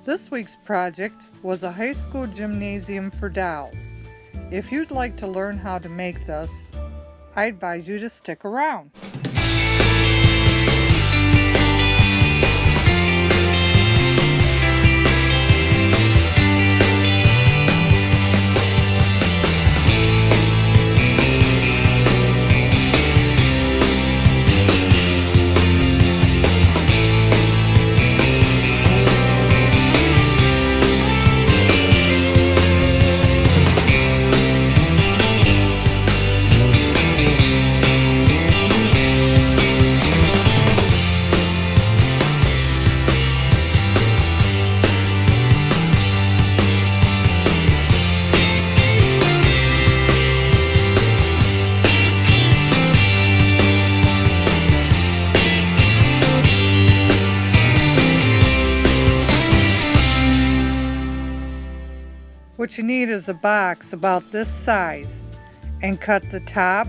This week's project was a high school gymnasium for dolls. If you'd like to learn how to make this, I advise you to stick around. What you need is a box about this size, and cut the top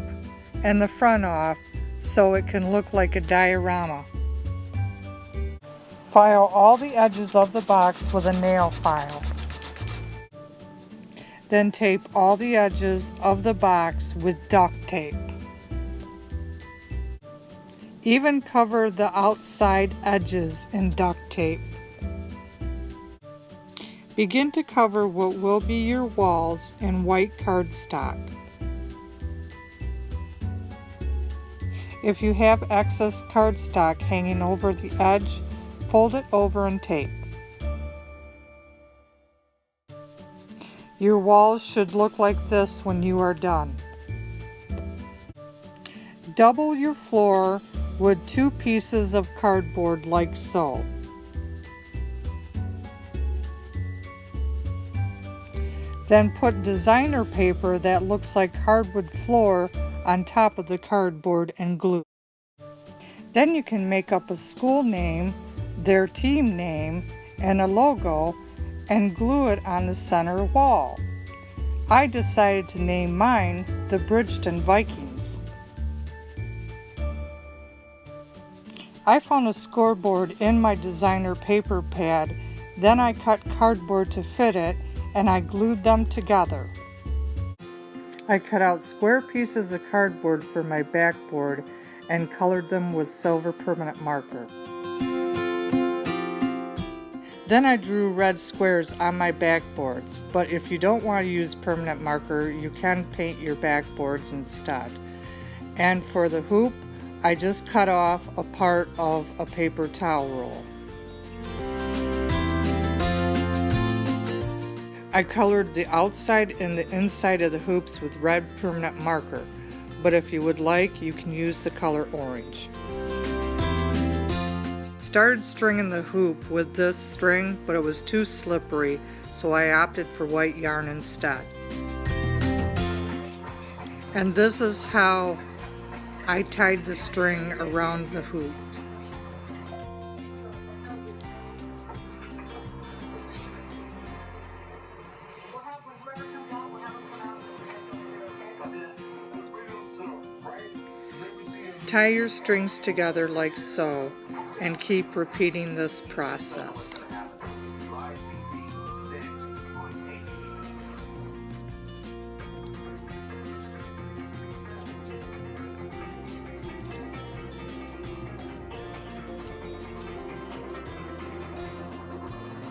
and the front off so it can look like a diorama. File all the edges of the box with a nail file. Then tape all the edges of the box with duct tape. Even cover the outside edges in duct tape. Begin to cover what will be your walls in white cardstock. If you have excess cardstock hanging over the edge, fold it over and tape. Your walls should look like this when you are done. Double your floor with 2 pieces of cardboard like so. Then put designer paper that looks like hardwood floor on top of the cardboard and glue. Then you can make up a school name, their team name, and a logo, and glue it on the center wall. I decided to name mine the Bridgeton Vikings. I found a scoreboard in my designer paper pad, then I cut cardboard to fit it, and I glued them together. I cut out square pieces of cardboard for my backboard and colored them with silver permanent marker. Then I drew red squares on my backboards, but if you don't want to use permanent marker, you can paint your backboards instead. And for the hoop, I just cut off a part of a paper towel roll. I colored the outside and the inside of the hoops with red permanent marker, but if you would like, you can use the color orange. Started stringing the hoop with this string, but it was too slippery, so I opted for white yarn instead. And this is how I tied the string around the hoops. Tie your strings together like so, and keep repeating this process.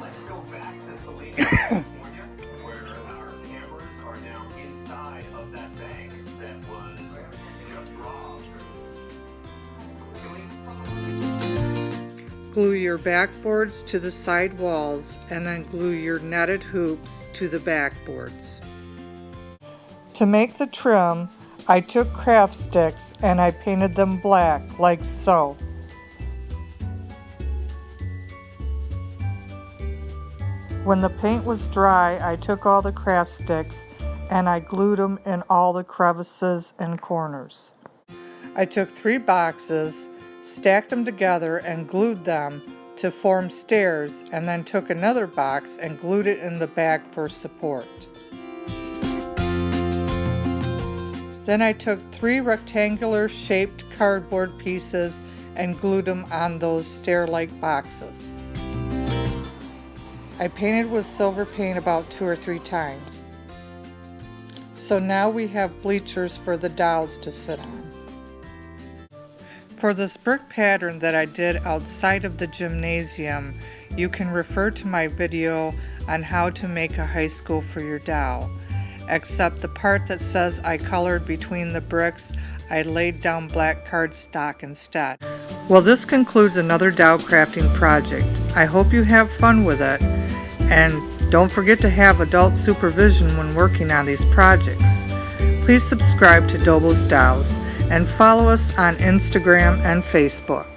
Let's go back to Salina, California, where our cameras are now inside of that bank that was just robbed. Glue your backboards to the side walls and then glue your netted hoops to the backboards. To make the trim, I took craft sticks and I painted them black like so. When the paint was dry, I took all the craft sticks and I glued them in all the crevices and corners. I took 3 boxes, stacked them together and glued them to form stairs, and then took another box and glued it in the back for support. Then I took 3 rectangular shaped cardboard pieces and glued them on those stair-like boxes. I painted with silver paint about 2 or 3 times. So now we have bleachers for the dolls to sit on. For this brick pattern that I did outside of the gymnasium, you can refer to my video on how to make a high school for your doll. Except the part that says I colored between the bricks, I laid down black cardstock instead. Well, this concludes another doll crafting project. I hope you have fun with it, and don't forget to have adult supervision when working on these projects. Please subscribe to Dobo's Dolls and follow us on Instagram and Facebook.